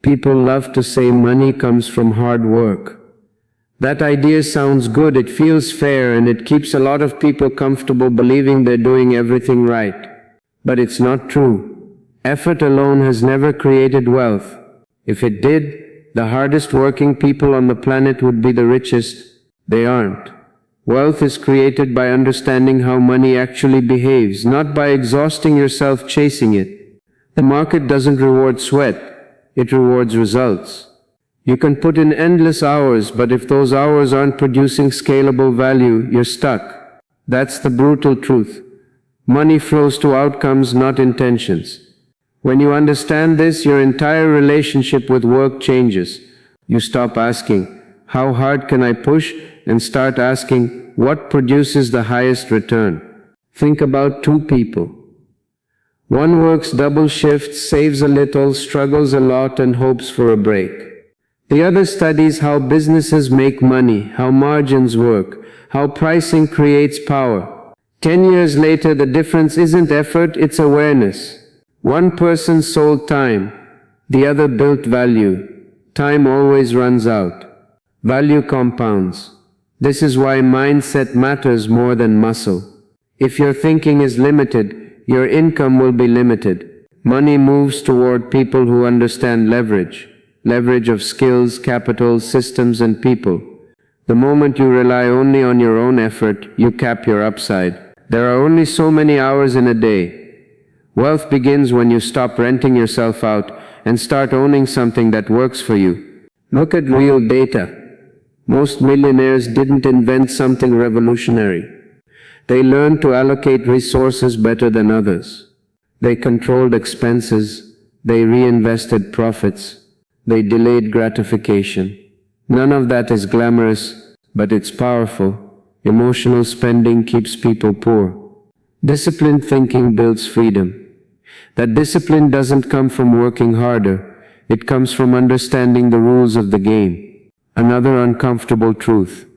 People love to say money comes from hard work. That idea sounds good, it feels fair, and it keeps a lot of people comfortable believing they're doing everything right. But it's not true. Effort alone has never created wealth. If it did, the hardest working people on the planet would be the richest. They aren't. Wealth is created by understanding how money actually behaves, not by exhausting yourself chasing it. The market doesn't reward sweat, it rewards results. You can put in endless hours, but if those hours aren't producing scalable value, you're stuck. That's the brutal truth. Money flows to outcomes, not intentions. When you understand this, your entire relationship with work changes. You stop asking, how hard can I push? And start asking, what produces the highest return? Think about two people. One works double shifts, saves a little, struggles a lot, and hopes for a break. The other studies how businesses make money, how margins work, how pricing creates power. 10 years later, the difference isn't effort, it's awareness. One person sold time, the other built value. Time always runs out. Value compounds. This is why mindset matters more than muscle. If your thinking is limited, your income will be limited. Money moves toward people who understand leverage. Leverage of skills, capital, systems, and people. The moment you rely only on your own effort, you cap your upside. There are only so many hours in a day. Wealth begins when you stop renting yourself out and start owning something that works for you. Look at real data. Most millionaires didn't invent something revolutionary. They learned to allocate resources better than others. They controlled expenses. They reinvested profits. They delayed gratification. None of that is glamorous, but it's powerful. Emotional spending keeps people poor. Disciplined thinking builds freedom. That discipline doesn't come from working harder. It comes from understanding the rules of the game. Another uncomfortable truth.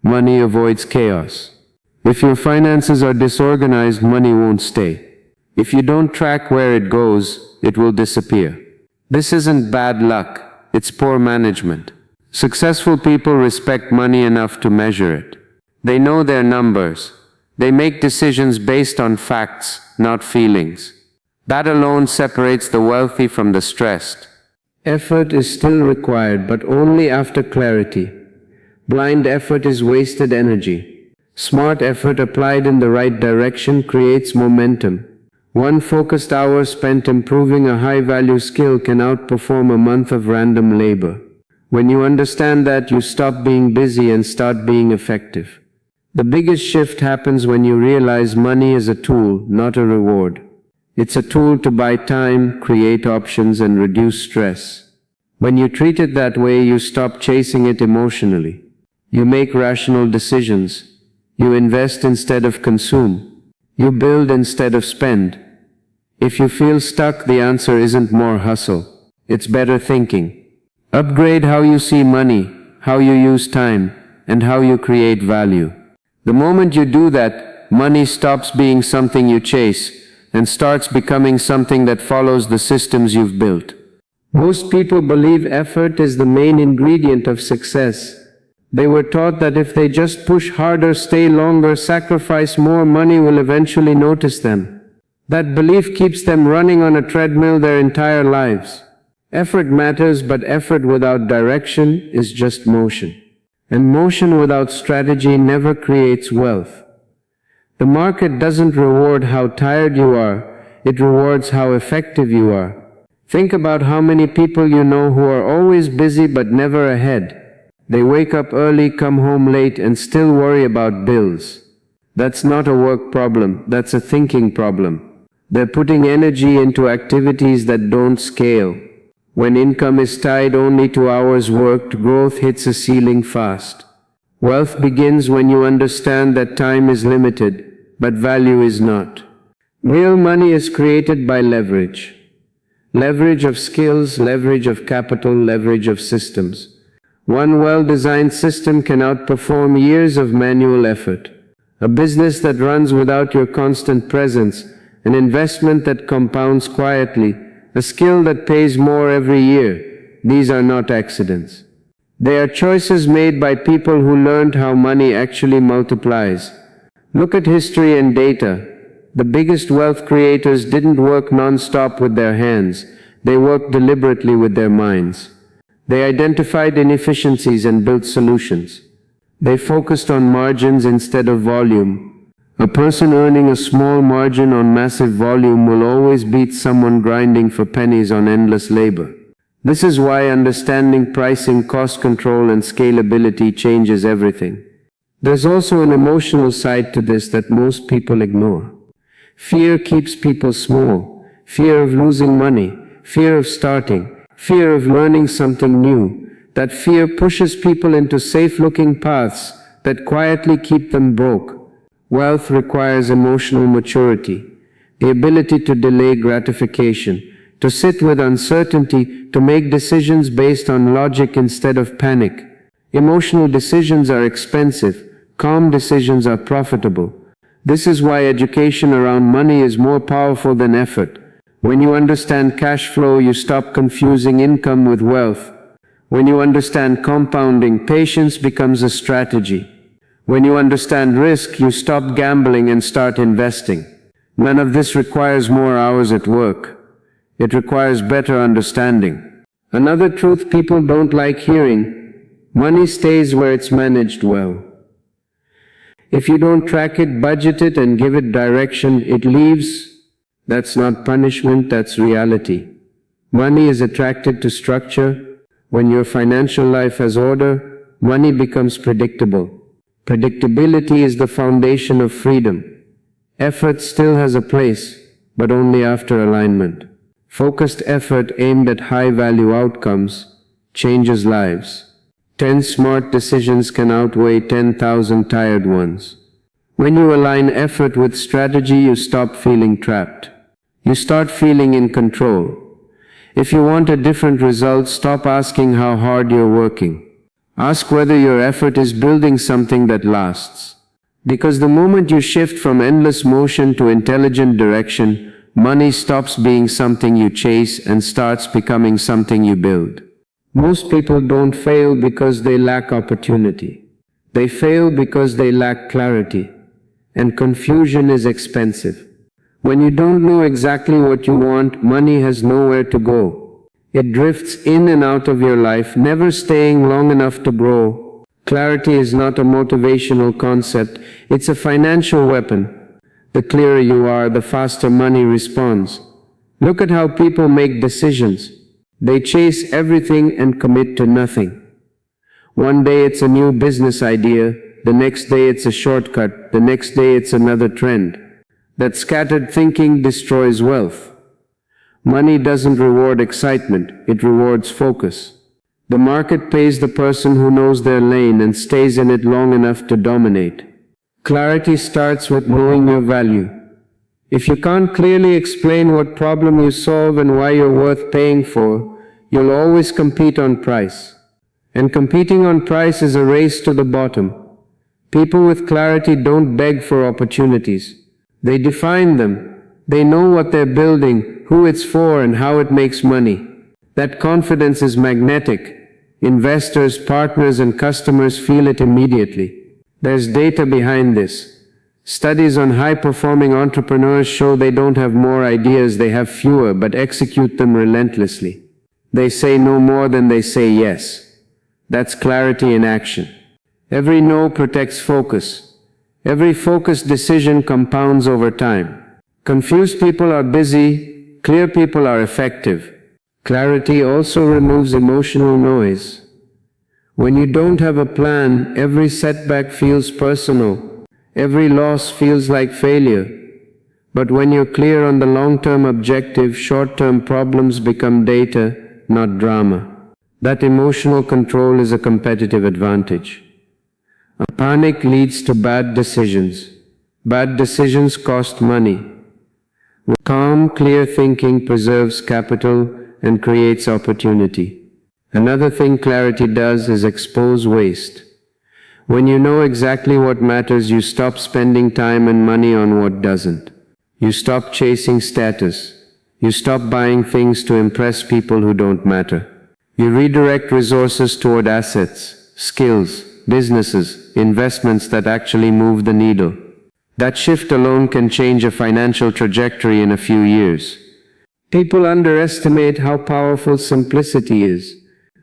Money avoids chaos. If your finances are disorganized, money won't stay. If you don't track where it goes, it will disappear. This isn't bad luck, it's poor management. Successful people respect money enough to measure it. They know their numbers. They make decisions based on facts, not feelings. That alone separates the wealthy from the stressed. Effort is still required, but only after clarity. Blind effort is wasted energy. Smart effort applied in the right direction creates momentum. One focused hour spent improving a high-value skill can outperform a month of random labor. When you understand that, you stop being busy and start being effective. The biggest shift happens when you realize money is a tool, not a reward. It's a tool to buy time, create options, and reduce stress. When you treat it that way, you stop chasing it emotionally. You make rational decisions. You invest instead of consume. You build instead of spend. If you feel stuck, the answer isn't more hustle. It's better thinking. Upgrade how you see money, how you use time, and how you create value. The moment you do that, money stops being something you chase and starts becoming something that follows the systems you've built. Most people believe effort is the main ingredient of success. They were taught that if they just push harder, stay longer, sacrifice more, money will eventually notice them. That belief keeps them running on a treadmill their entire lives. Effort matters, but effort without direction is just motion. And motion without strategy never creates wealth. The market doesn't reward how tired you are, it rewards how effective you are. Think about how many people you know who are always busy but never ahead. They wake up early, come home late, and still worry about bills. That's not a work problem, that's a thinking problem. They're putting energy into activities that don't scale. When income is tied only to hours worked, growth hits a ceiling fast. Wealth begins when you understand that time is limited, but value is not. Real money is created by leverage. Leverage of skills, leverage of capital, leverage of systems. One well-designed system can outperform years of manual effort. A business that runs without your constant presence, an investment that compounds quietly, a skill that pays more every year. These are not accidents. They are choices made by people who learned how money actually multiplies. Look at history and data. The biggest wealth creators didn't work non-stop with their hands. They worked deliberately with their minds. They identified inefficiencies and built solutions. They focused on margins instead of volume. A person earning a small margin on massive volume will always beat someone grinding for pennies on endless labor. This is why understanding pricing, cost control, and scalability changes everything. There's also an emotional side to this that most people ignore. Fear keeps people small. Fear of losing money, fear of starting, fear of learning something new. That fear pushes people into safe-looking paths that quietly keep them broke. Wealth requires emotional maturity, the ability to delay gratification, to sit with uncertainty, to make decisions based on logic instead of panic. Emotional decisions are expensive. Calm decisions are profitable. This is why education around money is more powerful than effort. When you understand cash flow, you stop confusing income with wealth. When you understand compounding, patience becomes a strategy. When you understand risk, you stop gambling and start investing. None of this requires more hours at work. It requires better understanding. Another truth people don't like hearing: money stays where it's managed well. If you don't track it, budget it, and give it direction, it leaves. That's not punishment, that's reality. Money is attracted to structure. When your financial life has order, money becomes predictable. Predictability is the foundation of freedom. Effort still has a place, but only after alignment. Focused effort aimed at high-value outcomes changes lives. 10 smart decisions can outweigh 10,000 tired ones. When you align effort with strategy, you stop feeling trapped. You start feeling in control. If you want a different result, stop asking how hard you're working. Ask whether your effort is building something that lasts. Because the moment you shift from endless motion to intelligent direction, money stops being something you chase and starts becoming something you build. Most people don't fail because they lack opportunity. They fail because they lack clarity. And confusion is expensive. When you don't know exactly what you want, money has nowhere to go. It drifts in and out of your life, never staying long enough to grow. Clarity is not a motivational concept, it's a financial weapon. The clearer you are, the faster money responds. Look at how people make decisions. They chase everything and commit to nothing. One day it's a new business idea, the next day it's a shortcut, the next day it's another trend. That scattered thinking destroys wealth. Money doesn't reward excitement, it rewards focus. The market pays the person who knows their lane and stays in it long enough to dominate. Clarity starts with knowing your value. If you can't clearly explain what problem you solve and why you're worth paying for, you'll always compete on price. And competing on price is a race to the bottom. People with clarity don't beg for opportunities. They define them. They know what they're building, who it's for, and how it makes money. That confidence is magnetic. Investors, partners, and customers feel it immediately. There's data behind this. Studies on high-performing entrepreneurs show they don't have more ideas, they have fewer, but execute them relentlessly. They say no more than they say yes. That's clarity in action. Every no protects focus. Every focused decision compounds over time. Confused people are busy, clear people are effective. Clarity also removes emotional noise. When you don't have a plan, every setback feels personal. Every loss feels like failure. But when you're clear on the long-term objective, short-term problems become data, not drama. That emotional control is a competitive advantage. Panic leads to bad decisions. Bad decisions cost money. Calm, clear thinking preserves capital and creates opportunity. Another thing clarity does is expose waste. When you know exactly what matters, you stop spending time and money on what doesn't. You stop chasing status. You stop buying things to impress people who don't matter. You redirect resources toward assets, skills, businesses, investments that actually move the needle. That shift alone can change a financial trajectory in a few years. People underestimate how powerful simplicity is.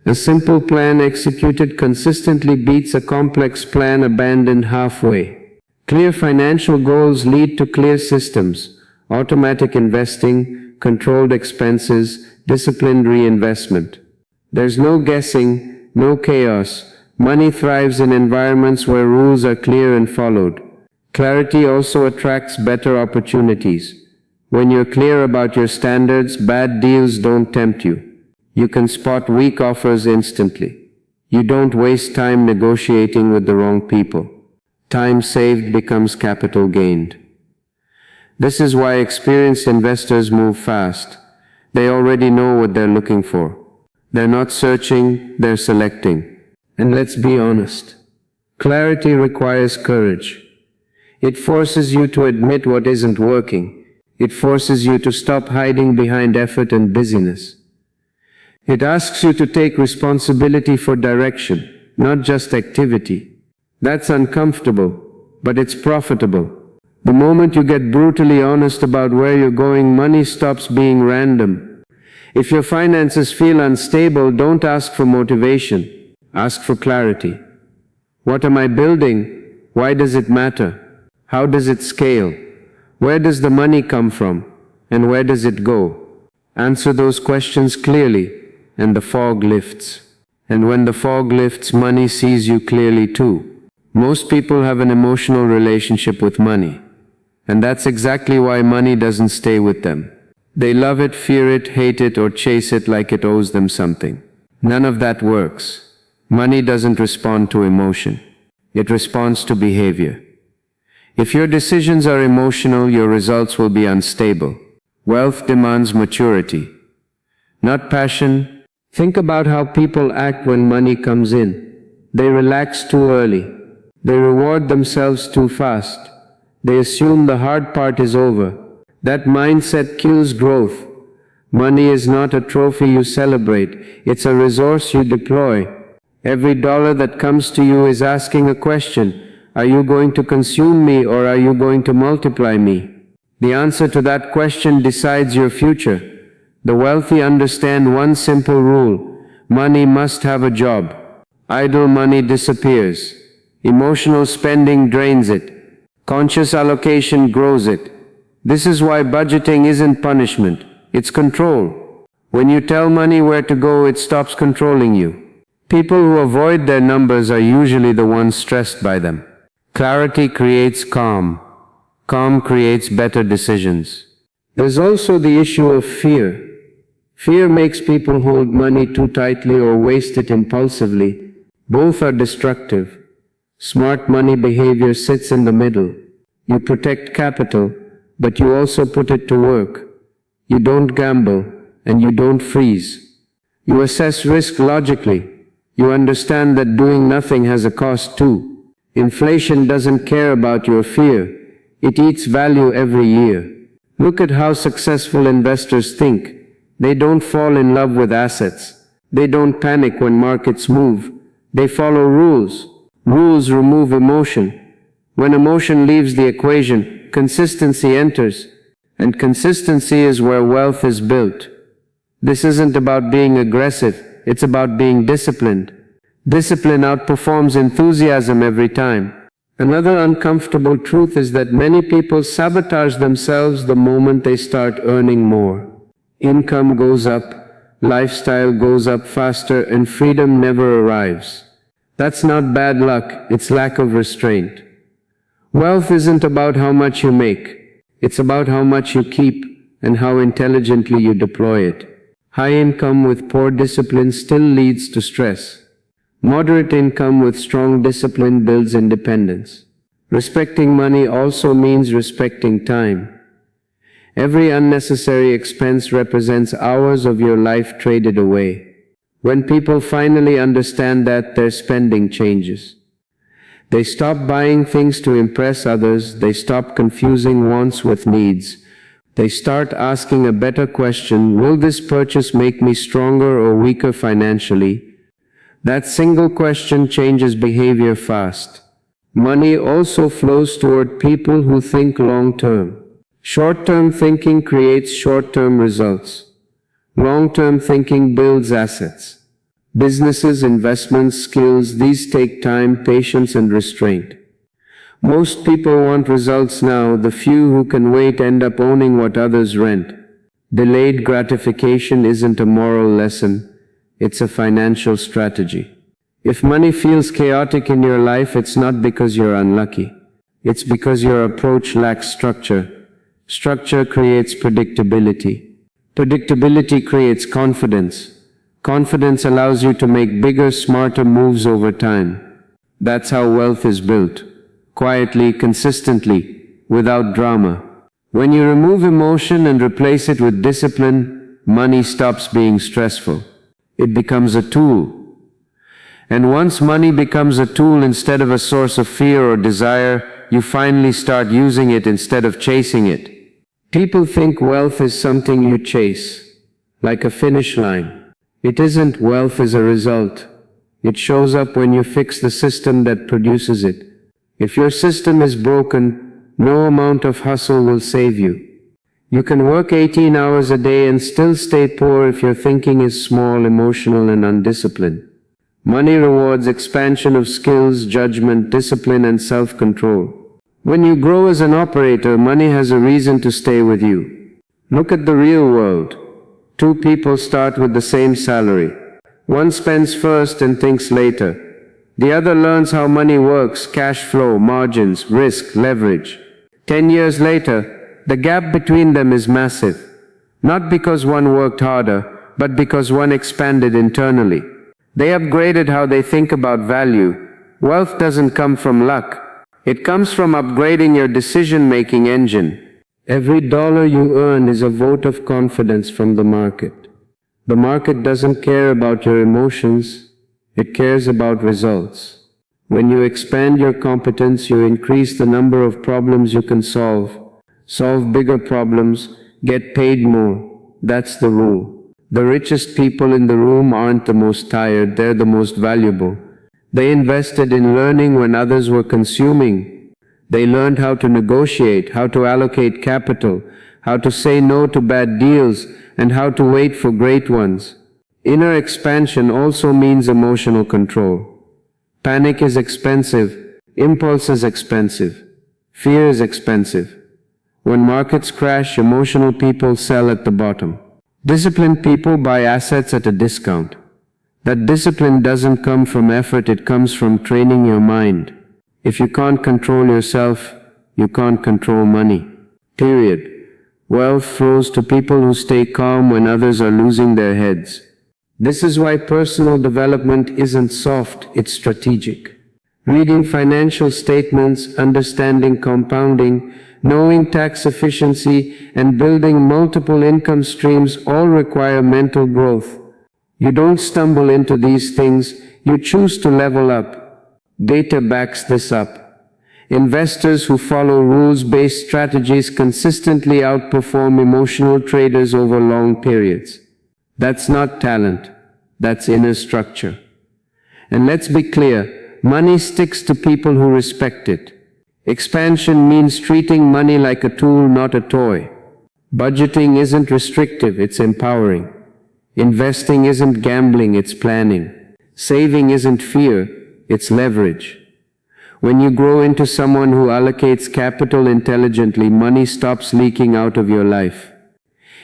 A simple plan executed consistently beats a complex plan abandoned halfway. Clear financial goals lead to clear systems, automatic investing, controlled expenses, disciplined reinvestment. There's no guessing, no chaos. Money thrives in environments where rules are clear and followed. Clarity also attracts better opportunities. When you're clear about your standards, bad deals don't tempt you. You can spot weak offers instantly. You don't waste time negotiating with the wrong people. Time saved becomes capital gained. This is why experienced investors move fast. They already know what they're looking for. They're not searching, they're selecting. And let's be honest. Clarity requires courage. It forces you to admit what isn't working. It forces you to stop hiding behind effort and busyness. It asks you to take responsibility for direction, not just activity. That's uncomfortable, but it's profitable. The moment you get brutally honest about where you're going, money stops being random. If your finances feel unstable, don't ask for motivation. Ask for clarity. What am I building? Why does it matter? How does it scale? Where does the money come from? And where does it go? Answer those questions clearly, and the fog lifts. And when the fog lifts, money sees you clearly too. Most people have an emotional relationship with money. And that's exactly why money doesn't stay with them. They love it, fear it, hate it, or chase it like it owes them something. None of that works. Money doesn't respond to emotion. It responds to behavior. If your decisions are emotional, your results will be unstable. Wealth demands maturity, not passion. Think about how people act when money comes in. They relax too early. They reward themselves too fast. They assume the hard part is over. That mindset kills growth. Money is not a trophy you celebrate. It's a resource you deploy. Every dollar that comes to you is asking a question. Are you going to consume me, or are you going to multiply me? The answer to that question decides your future. The wealthy understand one simple rule. Money must have a job. Idle money disappears. Emotional spending drains it. Conscious allocation grows it. This is why budgeting isn't punishment. It's control. When you tell money where to go, it stops controlling you. People who avoid their numbers are usually the ones stressed by them. Clarity creates calm. Calm creates better decisions. There's also the issue of fear. Fear makes people hold money too tightly or waste it impulsively. Both are destructive. Smart money behavior sits in the middle. You protect capital, but you also put it to work. You don't gamble, and you don't freeze. You assess risk logically. You understand that doing nothing has a cost too. Inflation doesn't care about your fear. It eats value every year. Look at how successful investors think. They don't fall in love with assets. They don't panic when markets move. They follow rules. Rules remove emotion. When emotion leaves the equation, consistency enters. And consistency is where wealth is built. This isn't about being aggressive. It's about being disciplined. Discipline outperforms enthusiasm every time. Another uncomfortable truth is that many people sabotage themselves the moment they start earning more. Income goes up, lifestyle goes up faster, and freedom never arrives. That's not bad luck, it's lack of restraint. Wealth isn't about how much you make. It's about how much you keep and how intelligently you deploy it. High income with poor discipline still leads to stress. Moderate income with strong discipline builds independence. Respecting money also means respecting time. Every unnecessary expense represents hours of your life traded away. When people finally understand that, their spending changes. They stop buying things to impress others. They stop confusing wants with needs. They start asking a better question: will this purchase make me stronger or weaker financially? That single question changes behavior fast. Money also flows toward people who think long-term. Short-term thinking creates short-term results. Long-term thinking builds assets. Businesses, investments, skills, these take time, patience, and restraint. Most people want results now. The few who can wait end up owning what others rent. Delayed gratification isn't a moral lesson, it's a financial strategy. If money feels chaotic in your life, it's not because you're unlucky. It's because your approach lacks structure. Structure creates predictability. Predictability creates confidence. Confidence allows you to make bigger, smarter moves over time. That's how wealth is built. Quietly, consistently, without drama. When you remove emotion and replace it with discipline, money stops being stressful. It becomes a tool. And once money becomes a tool instead of a source of fear or desire, you finally start using it instead of chasing it. People think wealth is something you chase, like a finish line. It isn't. Wealth is a result. It shows up when you fix the system that produces it. If your system is broken, no amount of hustle will save you. You can work 18 hours a day and still stay poor if your thinking is small, emotional, and undisciplined. Money rewards expansion of skills, judgment, discipline, and self-control. When you grow as an operator, money has a reason to stay with you. Look at the real world. Two people start with the same salary. One spends first and thinks later. The other learns how money works: cash flow, margins, risk, leverage. 10 years later, the gap between them is massive. Not because one worked harder, but because one expanded internally. They upgraded how they think about value. Wealth doesn't come from luck. It comes from upgrading your decision-making engine. Every dollar you earn is a vote of confidence from the market. The market doesn't care about your emotions. It cares about results. When you expand your competence, you increase the number of problems you can solve. Solve bigger problems, get paid more. That's the rule. The richest people in the room aren't the most tired, they're the most valuable. They invested in learning when others were consuming. They learned how to negotiate, how to allocate capital, how to say no to bad deals, and how to wait for great ones. Inner expansion also means emotional control. Panic is expensive, impulse is expensive, fear is expensive. When markets crash, emotional people sell at the bottom. Disciplined people buy assets at a discount. That discipline doesn't come from effort, it comes from training your mind. If you can't control yourself, you can't control money. Period. Wealth flows to people who stay calm when others are losing their heads. This is why personal development isn't soft, it's strategic. Reading financial statements, understanding compounding, knowing tax efficiency, and building multiple income streams all require mental growth. You don't stumble into these things, you choose to level up. Data backs this up. Investors who follow rules-based strategies consistently outperform emotional traders over long periods. That's not talent, that's inner structure. And let's be clear, money sticks to people who respect it. Expansion means treating money like a tool, not a toy. Budgeting isn't restrictive, it's empowering. Investing isn't gambling, it's planning. Saving isn't fear, it's leverage. When you grow into someone who allocates capital intelligently, money stops leaking out of your life.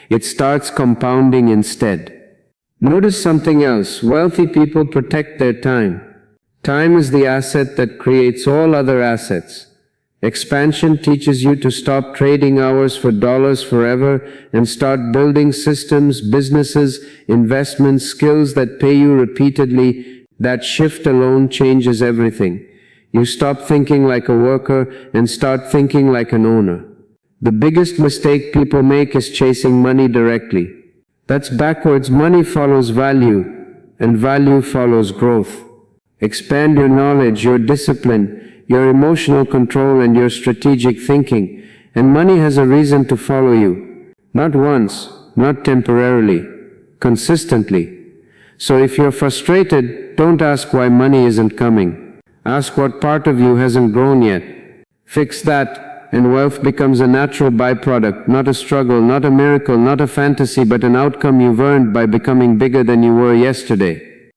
It starts compounding instead. Notice something else. Wealthy people protect their time. Time is the asset that creates all other assets. Expansion teaches you to stop trading hours for dollars forever and start building systems, businesses, investments, skills that pay you repeatedly. That shift alone changes everything. You stop thinking like a worker and start thinking like an owner. The biggest mistake people make is chasing money directly. That's backwards. Money follows value, and value follows growth. Expand your knowledge, your discipline, your emotional control, and your strategic thinking, and money has a reason to follow you. Not once, not temporarily, consistently. So if you're frustrated, don't ask why money isn't coming. Ask what part of you hasn't grown yet. Fix that, and wealth becomes a natural byproduct, not a struggle, not a miracle, not a fantasy, but an outcome you've earned by becoming bigger than you were yesterday.